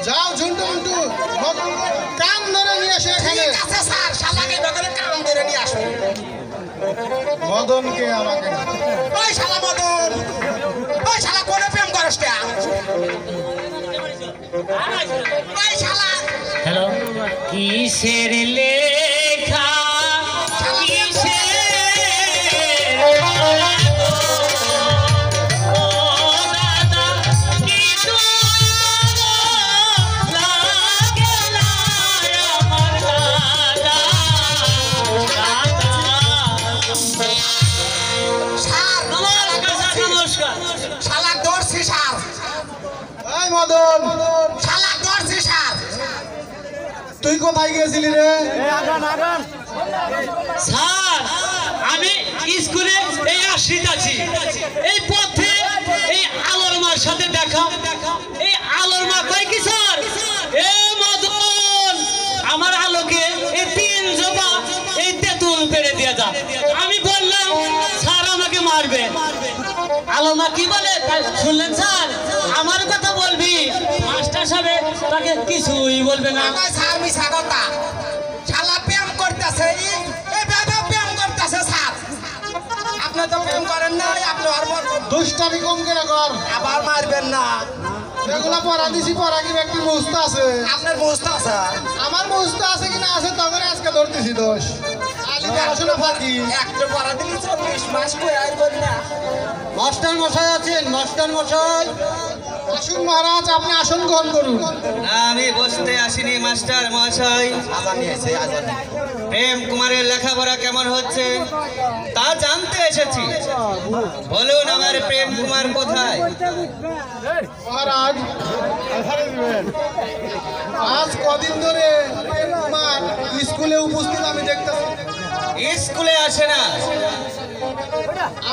যাও ঝুন্টু মুন্টু কান ধরে নিয়ে আসে এখানে। আচ্ছা স্যার, শালাকে ভেতরে কান ধরে নিয়ে আসো। মদনকে আমাকে ওই শালা মদন, ওই শালা কোনে প্রেম করস কে? ওই শালা হ্যালো, কিসের লেখা কিসের মদন, তুই কোথায় গিয়েছিলি রে? স্যার, আমি স্কুলে এই আশ্রিত আছি। এই পথে এই আলোর মার সাথে দেখা। এই আলোর মা কয় কি স্যার, এ মদন আমার আলোকে এই 3 জোপা এই তেঁতুল পেড়ে দিয়ে যা। আমি বললাম স্যার আমাকে মারবে। আলো মা কি বলে শুনলেন স্যার? আমার কথা বলবি, মাস্টার সাহেব তাকে কিছুই বলবে না। স্যার মিছা কথা, শালা প্রেম করতেছে, এই বাবা প্রেম করতেছে স্যার। আপনি তো প্রেম করেন না, আপনি আর দুষ্টামি কম করে কর, আবার মারবেন না। এগুলা পড়া দিছি, পড়া কি ব্যক্তি মুস্ত আছে? আপনার মুস্ত আছে? আমার মুস্ত আছে কিনা আছে তখন আজকে ধরতেছি দোষ। আলি পড়াশোনা ফাঁকি একটু পড়া দিলি 40 মাস করে আসবেন না। মাস্টার মশাই আছেন? মাস্টার মশাই আসুন মহারাজ, আপনি আসন গ্রহণ করুন। আমি বসতে আসিনি মাস্টার মহাশয়। আজানি আছে, আজানি। প্রেম কুমারের লেখাপড়া কেমন হচ্ছে তা জানতে এসেছি। বলুন আমার প্রেম কুমার কোথায়? মহারাজ আজ কদিন ধরে প্রেম কুমার স্কুলে উপস্থিত আমি দেখতেছি। স্কুলে আসে না?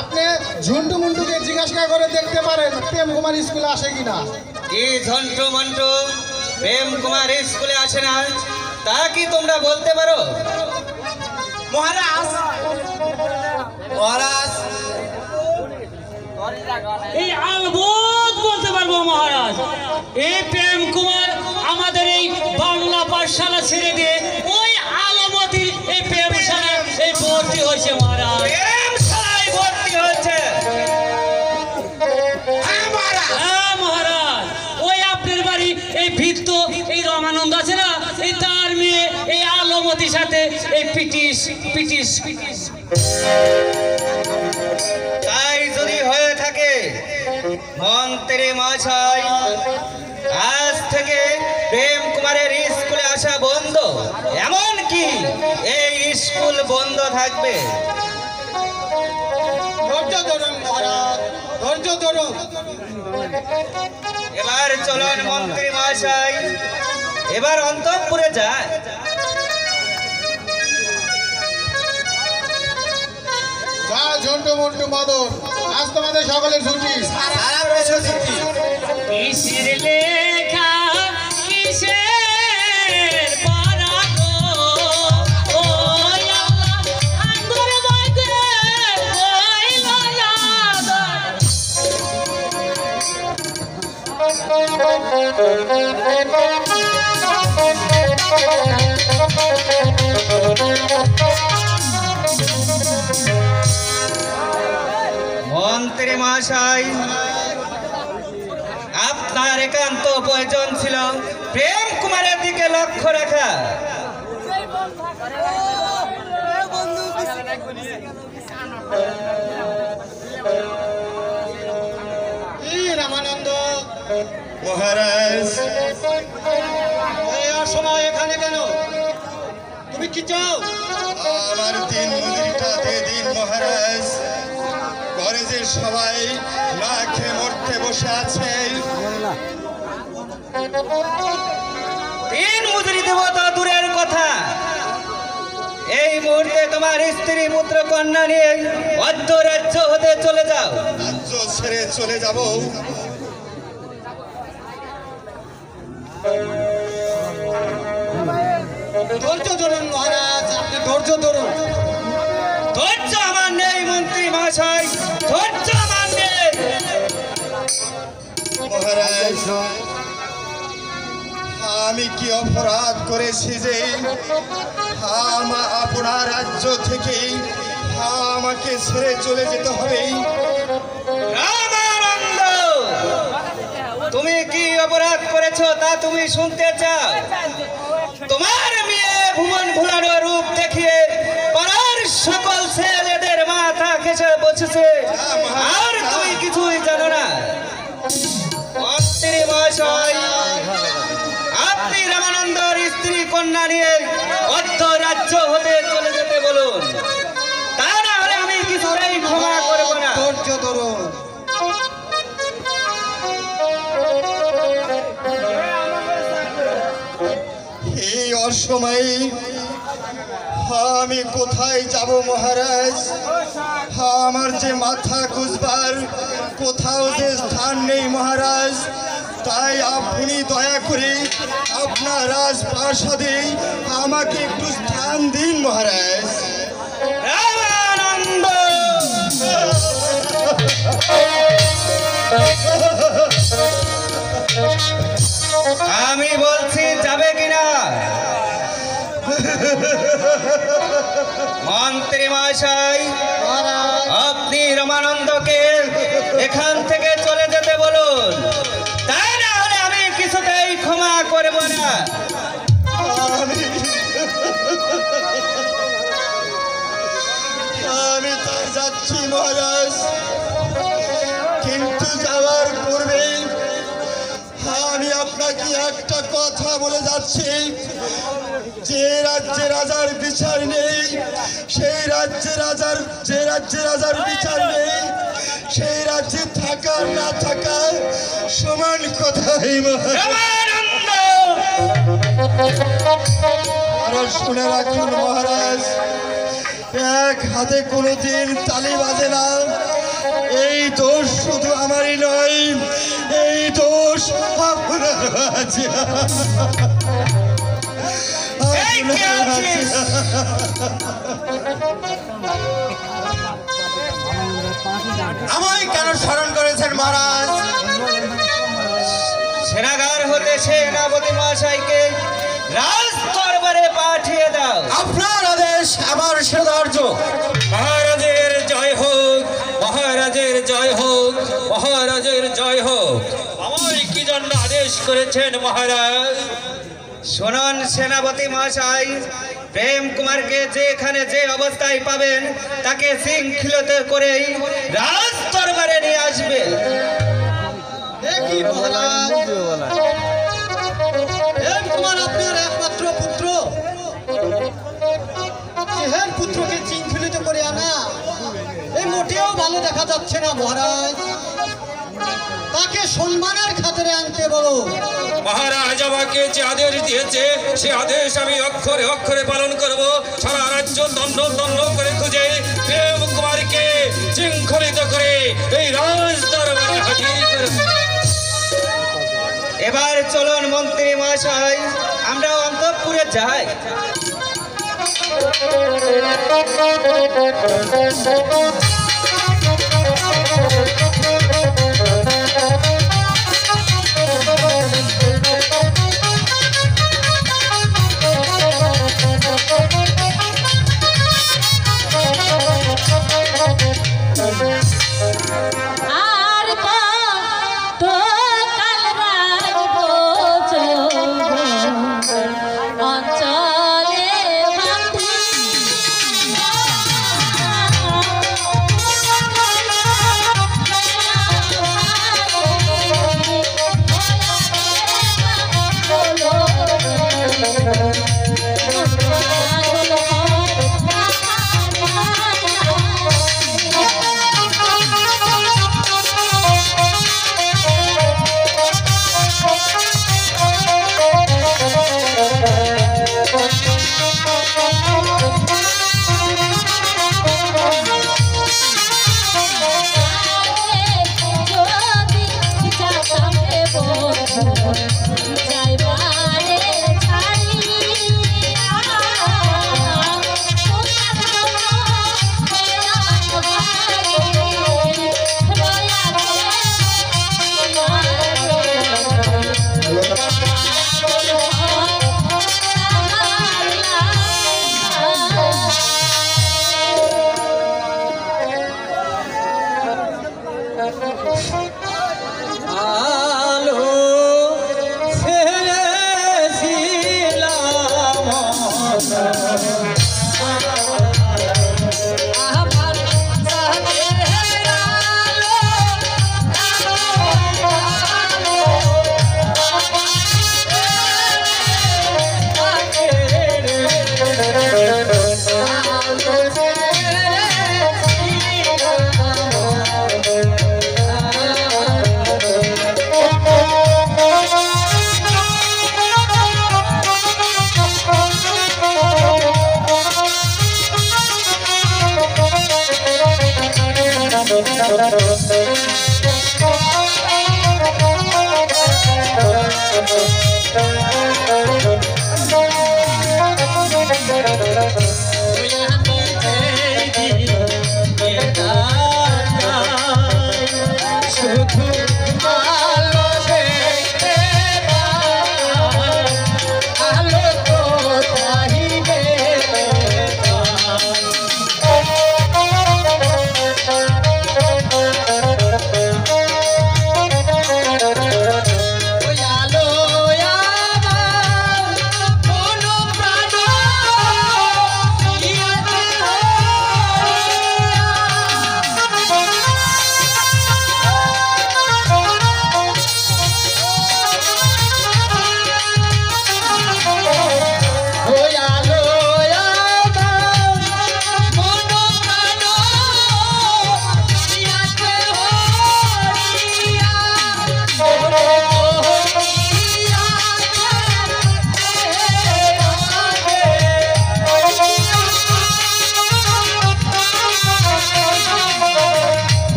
আপনি ঝুন্টু মুন্টুকে জিজ্ঞাসা করে দেখতে পারেন প্রেম কুমার স্কুলে আসে কিনা। কি ঝন্টু মন্টু, প্রেম কুমার স্কুলে আসে না তা কি তোমরা বলতে পারো? মহারাজ, মহারাজ এই আলবোধ বলতে পারবো মহারাজ, এই প্রেম কুমার আমাদের এই বাংলা পাঠশালা ছেড়ে দিয়ে ওই আলমতির এই প্রেমশালায় এই ভর্তি হয়েছে মহারাজ। প্রেমশালায় ভর্তি হয়েছে? হ্যাঁ মহারাজ। হ্যাঁ মহারাজ, ওই আপনার বাড়ি এই ভিত্ত এই রমানন্দ আছে না, এই তার মেয়ে এই আলমতির সাথে এই পিটিস পিটিস পিটিস। তাই যদি হয়ে থাকে মন্ত্রী মহাশয়, আজ থেকে প্রেম কুমারের স্কুলে আসা বন্ধ, এমন কি এই স্কুল বন্ধ থাকবে। ধৈর্য ধরুন মহারাজ, ধৈর্য ধরুন। এবার চলুন মন্ত্রী মহাশয়, এবার অন্তঃপুরে যায়। যা ঝন্টু মুন্টু মদন, আজ তোমাদের সকলের ছুটি। কিসের লেখা কিসের পরাগ, ও আল্লাহ আঙ্গুর বাগে হইল মন্ত্রী মহাশয়, আপনার একান্ত প্রয়োজন ছিল প্রেম কুমারের দিকে লক্ষ্য রাখা। রামানন্দ মহারাজ, এই সময় এখানে কেন? তুমি কি চাও? আমার 3 মজুরিটা দিয়ে দিন মহারাজ। কলেজের সবাই না খেয়ে মরতে বসে আছে। 3 মজুরি দেব তো দূরের কথা, এই মুহূর্তে তোমার স্ত্রী পুত্র কন্যা নিয়ে অর্ধ রাজ্য হতে চলে যাও। রাজ্য ছেড়ে চলে যাব? ধৈর্য ধরুন মহারাজ, আপনি ধৈর্য ধরুন। ধৈর্য আমার নেই মন্ত্রী মহাশয়, ধৈর্য আমার নেই। মহারাজ, আমি কি অপরাধ করেছি যে আপনার রাজ্য থেকে আমাকে ছেড়ে চলে যেতে হবে? রামানন্দ, তুমি কি অপরাধ করেছো তা তুমি শুনতে চাও? তোমার মেয়ে ভুবন ভুলানো রূপ দেখিয়ে পাড়ার সকল ছেলেদের মাথা ঘেঁষে বসেছে, আর তুমি কিছুই জানো না। মন্ত্রী মহাশয়, আপনি রামানন্দর স্ত্রী কন্যা নিয়ে অর্ধ রাজ্য হতে চলে যেতে বলুন, তা না হলে আমি কিছুতেই ক্ষমা করবো না। ধৈর্য ধরুন। এই অসময়ে আমি কোথায় যাব মহারাজ? আমার যে মাথা খুঁজবার কোথাও যে স্থান নেই মহারাজ। তাই আপনি দয়া করে আপনার রাজপ্রাসাদে আমাকে একটু স্থান দিন মহারাজ। রামানন্দ, আমি বলছি যাবে কিনা? মন্ত্রী মহাশয়, মহারাজ, আপনি রামানন্দকে এখান থেকে চলে যেতে বলুন, তা না হলে আমি কিছুতেই ক্ষমা করব না। আমি তাই যাচ্ছি মহারাজ, কিন্তু যাওয়ার পূর্বে আমি আপনাকে একটা কথা বলে যাচ্ছি। যে রাজ্যে রাজার বিচার নেই, সেই রাজ্যে রাজার বিচার নেই, সেই রাজ্যে থাকা না থাকা সমান কথাই রামানন্দ, আরো শুনে রাখুন মহারাজ, এক হাতে কোনোদিন তালি বাজে না। এই দোষ শুধু আমারই নয়, এই দোষ আপনার আছে। এই কে আছিস? আমায় কেন স্মরণ করেছেন মহারাজ? সেনাগার হতে সেনাপতি মহাশয়কে রাজ দরবারে পাঠিয়ে দাও। আপনার আদেশ আমার সৌন্দর্য। মহারাজের জয় হোক, মহারাজের জয় হোক, মহারাজের জয় হোক। আমায় কি জন্য আদেশ করেছেন মহারাজ? শুনুন সেনাপতি মহাশয়, প্রেম কুমারকে যেখানে যে অবস্থায় পাবেন তাকে শৃঙ্খলিত করেই রাজ দরবারে নিয়ে আসবে। কি মহারাজ, প্রেম কুমার আপনার একমাত্র পুত্র, এহেন পুত্রকে শৃঙ্খলিত করে আনা এই মোটেও ভালো দেখা যাচ্ছে না মহারাজ। তাকে সম্মানের খাতিরে আনতে বলো। মহারাজ আমাকে যে আদেশ দিয়েছে সে আদেশ আমি অক্ষরে অক্ষরে পালন করব। সারা রাজ্য দণ্ড দণ্ড করে খুঁজে প্রেম কুমারকে শৃঙ্খলিত করে এই রাজ দরবারে হাজির করব। এবার চলুন মন্ত্রী মহাশয়, আমরা অন্তঃপুরে যাই। আর তো কাল রাখবো অঞ্চলে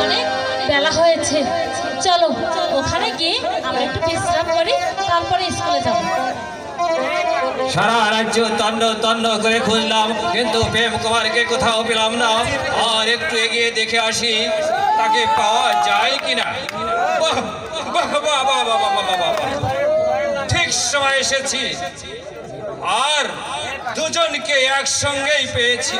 অনেক বেলা হয়েছে, চলো ওখানে গিয়ে আমরা একটু বিশ্রাম করি, তারপরে স্কুলে যাব। সারা রাজ্য তন্ন তন্ন করে খুঁজলাম, কিন্তু প্রেম কুমারকে কোথাও পেলাম না। আর একটু এগিয়ে দেখে আসি তাকে পাওয়া যায় কিনা। বাহ, বাহ, বাহ, বাহ, বাহ, বাহ, বাহ, বাহ, বাহ। ঠিক সময় এসেছি, আর দুজনকে একসঙ্গেই পেয়েছি।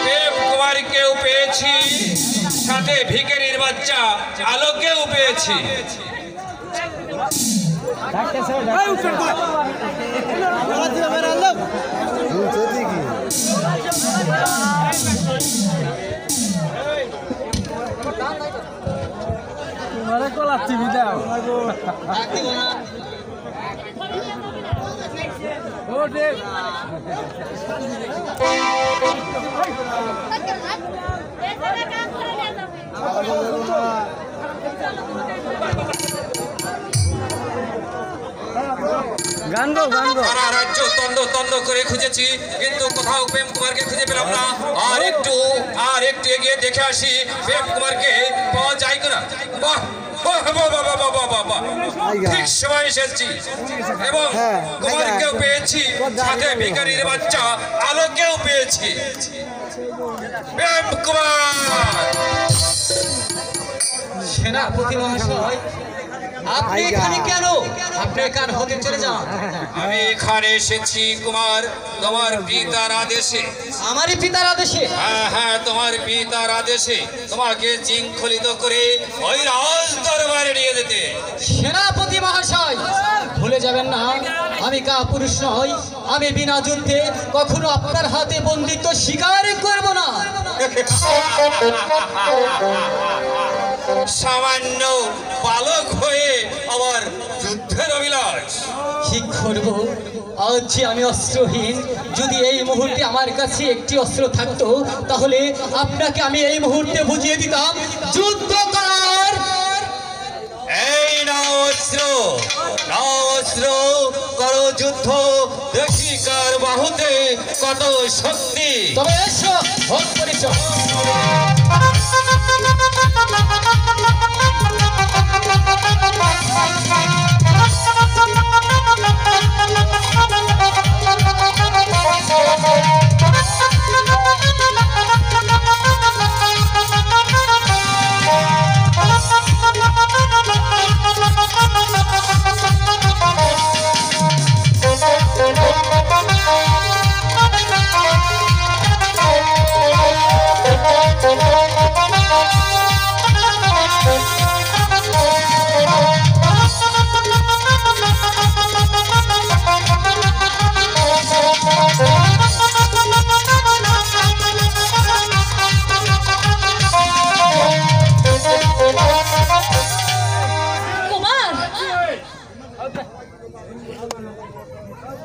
প্রেম কুমারকেও পেয়েছি, সাথে ভিখারির বাচ্চা আলোকেও পেয়েছি। সারা রাজ্য তন্দ তন্দ করে খুঁজেছি, কিন্তু কোথাও প্রেম কুমারকে খুঁজে পেলাম না। আর একটু এগিয়ে দেখে আসি প্রেম কুমারকে পাওয়া যায় কিনা। বাহ, বাহ, বাহ, বাহ, বাহ, বাহ, বাহ, বাহ। ঠিক সময় এসেছি এবং কুমারকেও পেয়েছি, সাথে ভিখারির বাচ্চা আলোকেও পেয়েছি। প্রেম কুমার। সেনাপতি মহাশয়, আপনি এখানে কেন? আপনি এখান হতে চলে যান। আমি এখানে এসেছি কুমার তোমার পিতার আদেশে। আমারই পিতার আদেশে? হ্যাঁ হ্যাঁ, তোমার পিতার আদেশে তোমাকে শৃঙ্খলিত করে ওই রাজ দরবারে নিয়ে যেতে। সেনাপতি মহাশয়, ভুলে যাবেন না আমি কাপুরুষ নই। আমি বিনা যুদ্ধে কখনো আপনার হাতে বন্দিত্ব স্বীকার করব না। সামান্য বালক হয়ে আবার যুদ্ধের অভিলাষ। কি করব? আজ যে আমি অস্ত্রহীন। যদি এই মুহূর্তে আমার কাছে একটি অস্ত্র থাকতো, তাহলে আপনাকে আমি এই মুহূর্তে বুঝিয়ে দিতাম যুদ্ধ করার। এই নাও অস্ত্র, নাও অস্ত্র, করো যুদ্ধ, দেখি কার বাহুতে কত শক্তি। তবে এসো, ভোগ পরিচয়।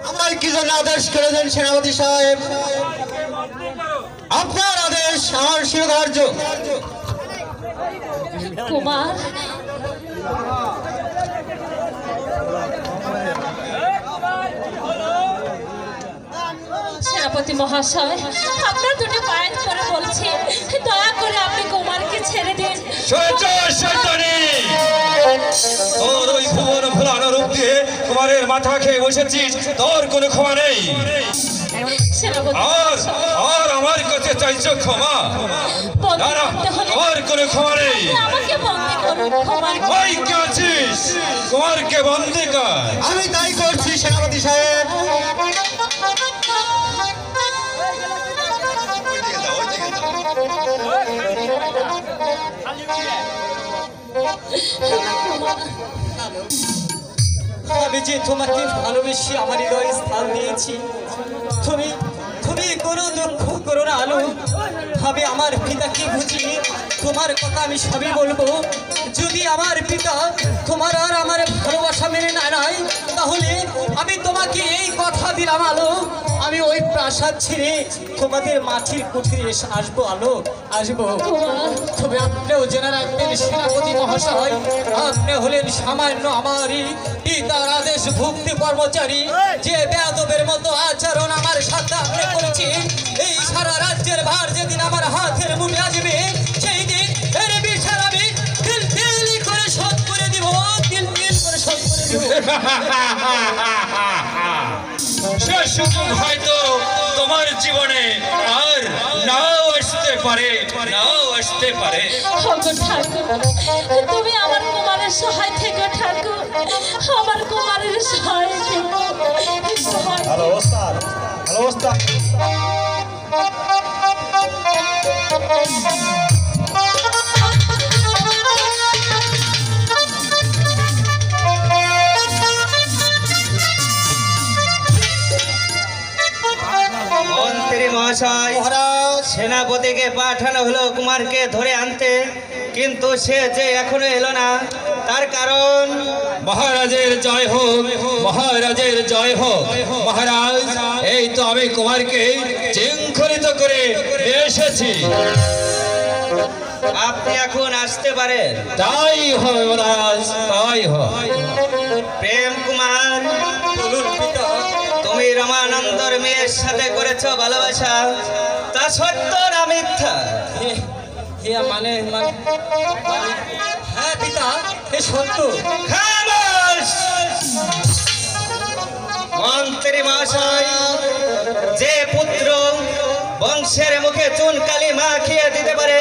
আমার কি জন্য আদেশ করেছেন সেনাপতি সাহেব? আপনার আদেশ আমার শিরোধার্য। কুমার, সেনাপতি মহাশয়, আপনার দুটো পায়ের করে বলছি, দয়া করে আপনি কুমারকে ছেড়ে দিন। তোর ওই ভুবন ভুলানো রূপ দিয়ে কুমারের মাথা খেয়ে বসেছিস, তোর কোনো ক্ষমা নেই। আর আর আমার কাছে চাইছো ক্ষমা? না না, আমার কোনো ক্ষমা নেই। আমাকে বন্দি করুন কুমার। ওই কে আছিস? কুমারকে বন্দি কর। আমি তাই করছি সেনাপতি সাহেব। আমি যে তোমাকে ভালোবেসে আমার হৃদয়ে স্থান দিয়েছি, তুমি তুমি কোনো দুঃখ করো না আলো। আমি আমার পিতাকে বুঝিয়ে তোমার কথা আমি সবই বলবো। যদি আমার পিতা তোমার আর আমার ভালোবাসা মেনে না নেয়, তাহলে আমি তোমাকে এই কথা দিলাম আলো, আমি ওই আশা ছেড়ে তোমাদের মাটির কুঠিরে আসবো আলো আসবো। তবে আপনিও জেনে রাখবেন সেনাপতি মহাশয়, আপনি হলেন সামান্য আমারই পিতার আদেশ ভুক্তি কর্মচারী। যে বেয়াদবের মতো আচরণ আমার সাথে আপনি করেছেন, এই সারা রাজ্যের ভার যেদিন আমার হাতের মুঠে আসবে সেই দিন এর বিচার আমি তিল তিল করে শোধ করে দিব, তিল তিল করে শোধ করে দিব। সে সুযোগ হয়তো তোমার জীবনে আর নাও আসতে পারে, নাও আসতে পারে। ওগো ঠাকুর, তুমি আমার কুমারের সহায় থেকে ঠাকুর, আমার কুমারের সহায় থেকো। হ্যালো ওস্তাদ, হ্যালো ওস্তাদ। মন্ত্রী মহাশয়, সেনাপতিকে পাঠানো হলো কুমারকে ধরে আনতে, কিন্তু সে যে এখনো এলো না, তার কারণ মহারাজের জয় হোক, মহারাজের জয় হোক। মহারাজ, এই তো আমি কুমারকে শৃঙ্খলিত করে এসেছি। আপনি এখন আসতে পারেন। তাই হয় মহারাজ, তাই হয়। প্রেম কুমার, বলুন পিতা। তুমি রমানন্দর মেয়ের সাথে করেছো ভালোবাসা, তা সত্য না মিথ্যা? মানে হ্যাঁ পিতা, এ সত্য। খামোশ! মন্ত্রী মহাশয়, যে পুত্র বংশের মুখে চুনকালি মাখিয়ে দিতে পারে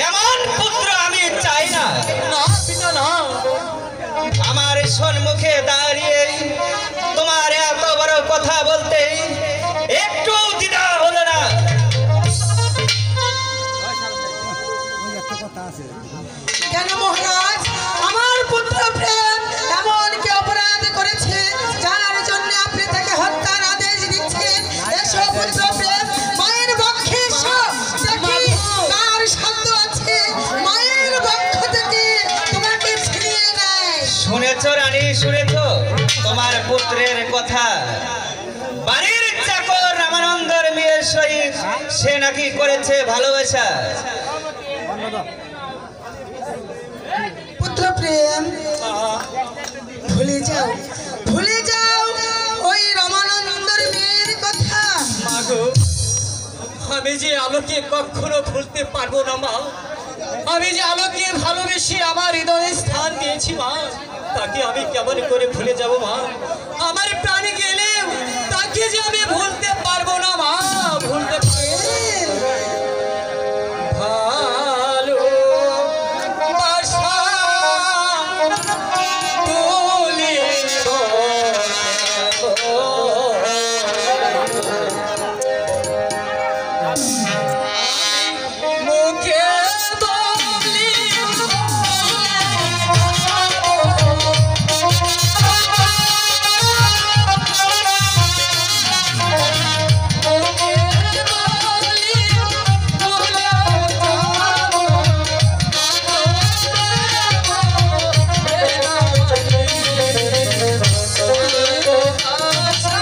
এমন পুত্র আমি চাই না। না পিতা না। আমার সম্মুখে দাঁড়িয়ে তোমার এত বড় কথা বলতে একটু দ্বিধা হলো না? কেন মহারাজ, আমার পুত্র প্রেম এমন কি অপরাধ করেছে যার জন্য আপনি তাকে হত্যার আদেশ দিচ্ছেন? এসো পুত্র প্রেম, মায়ের বক্ষে এসো, দেখি কার সাধ্য আছে মায়ের বক্ষ থেকে তোমাকে ছিনিয়ে নেয়। শুনেছ রানী, শুনেছ তোমার পুত্রের কথা? বাড়ির চাকর রামানন্দর মেয়ের সহিত সে নাকি করেছে ভালোবাসা। পুত্র প্রেম, ভুলে যাও, ভুলে যাও ওই রমানন্দর মেয়ের কথা। মাগো, আমি যে আলোকে কখনো ভুলতে পারবো না মা। আমি যে আলোকে ভালোবেসে আমার হৃদয়ে স্থান দিয়েছি মা, তাকে আমি কেমন করে ভুলে যাব মা? আমার প্রাণে গেলে তাকে যে আমি ভুলতে পারবো না মা, ভুলতে ভালো বাসা তুলি মুখে বলি আশা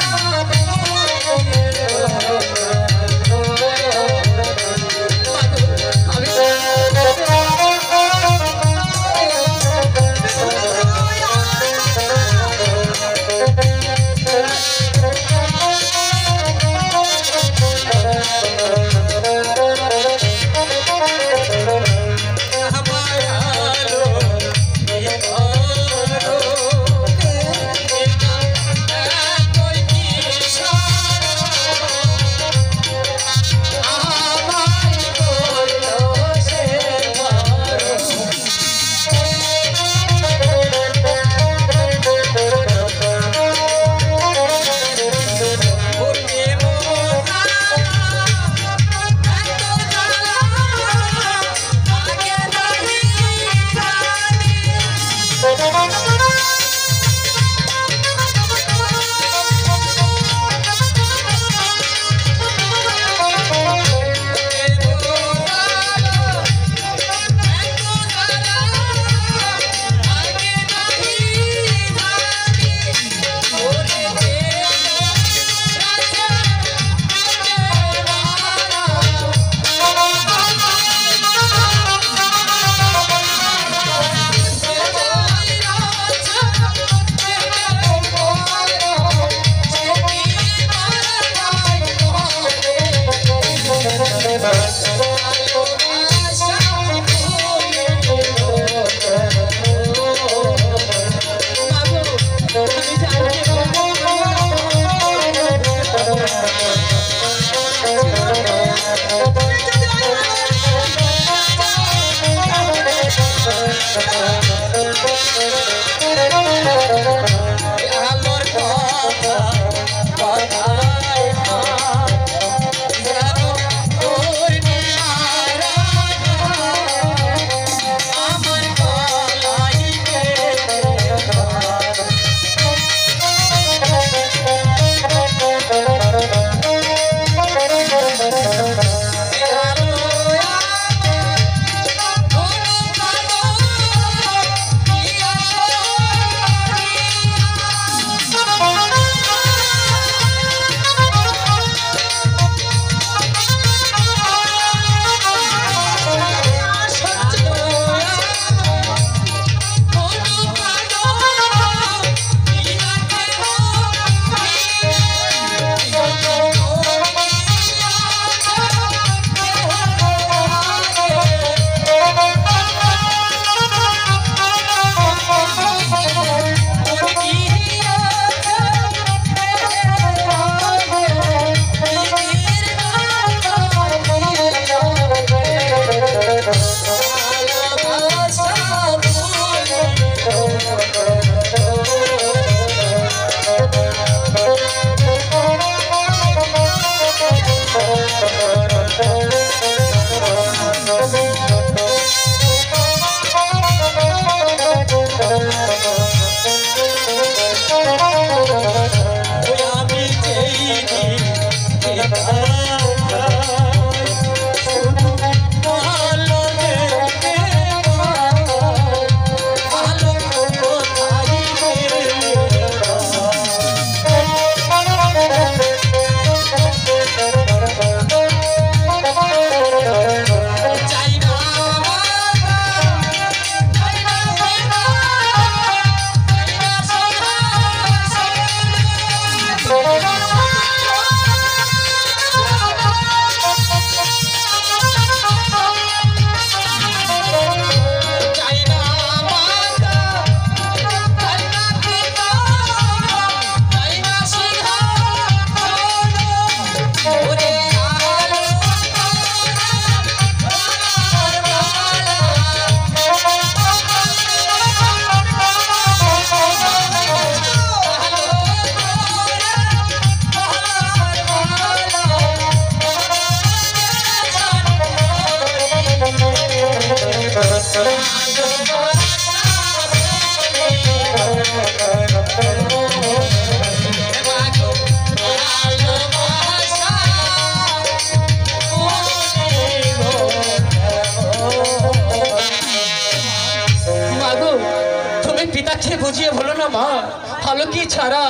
ভালো কি ছাড়া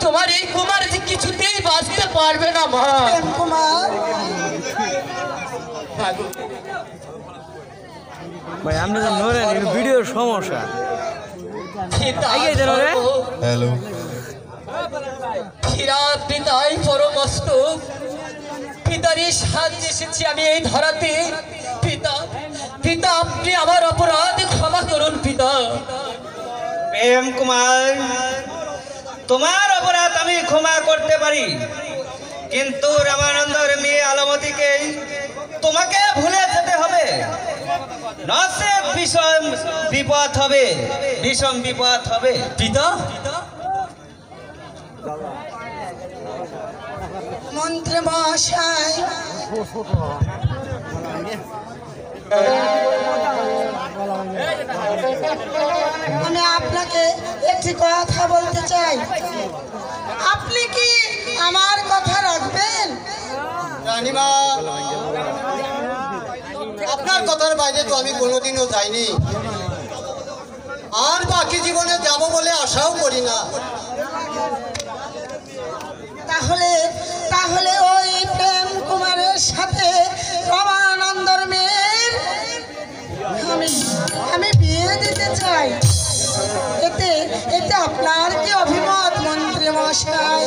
তোমার এই কুমার যে কিছুতেই বাঁচতে পারবে না মা। প্রেম কুমার ভাই আমরা তো নরেন ভিডিওর সমস্যা হ্যালো হীরা পিতাই পরমস্তক, পিতারই সাহায্যে এসেছি আমি এই ধরাতে। পিতা পিতা আপনি আমার অপরাধ ক্ষমা করুন পিতা। প্রেম কুমার, তোমার অপরাধ আমি ক্ষমা করতে পারি, কিন্তু রামানন্দর মেয়ে আলমতিকে তোমাকে ভুলে যেতে হবে, নচেত ভীষণ বিপদ হবে, ভীষণ বিপদ হবে। পিতা মন্ত্রী মহাশয়, আমি আপনাকে একটি কথা বলতে চাই, আপনি কি আমার কথা রাখবেন? রানীমা, আপনার কথার বাইরে তো আমি কোনোদিনও যাইনি, আর বাকি জীবনে যাব বলে আশাও করি না। তাহলে তাহলে ওই প্রেম কুমারের সাথে রমানন্দর মেয়ের আমি বিয়ে দিতে চাই। এতে এতে আপনার কি অভিমত মন্ত্রী মশাই?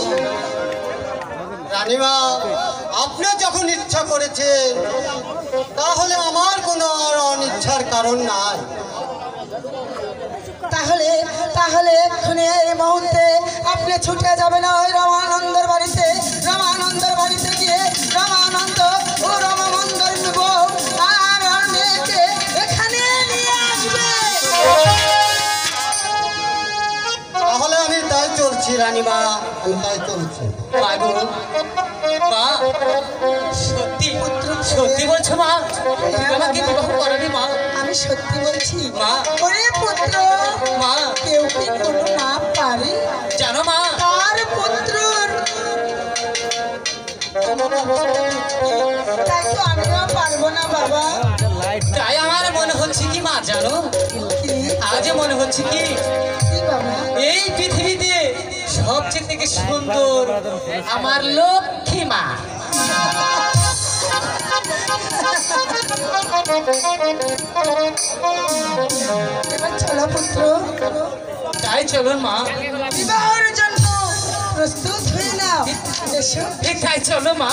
রানীমা, আপনি যখন ইচ্ছা করেছেন তাহলে আমার কোনো আর অনিচ্ছার কারণ নাই। তাহলে তাহলে এক্ষুনি এই মুহূর্তে আপনি ছুটে যাবেন ওই রমানন্দর বাড়িতে। রমানন্দর বাড়িতে গিয়ে রমানন্দ ও রমানন্দর বউ আর ওর মেয়েকে এখানে নিয়ে আসবে। তাহলে আমি তাই চলছি রানীমা, আমি তাই চলছি। মা সত্যি সত্যি বলছো মা? আমাকে বিবাহ করাবি মা? আমি সত্যি বলছি মা। ওরে পুত্র, মা কেউ কি কোনো মা পারে জানো মা? তার পুত্রর? তাই তো আমিও পারবো না বাবা। তাই আমার মনে হচ্ছে কি মা জানো, কি আজ মনে হচ্ছে কি কি বাবা? এই পৃথিবীতে সবচেয়ে থেকে সুন্দর আমার লক্ষ্মী মা। এবার চলো পুত্র, তাই চলুন মা, বিবাহের জন্য প্রস্তুত হয়ে নাও। এসো। তাই চলো মা।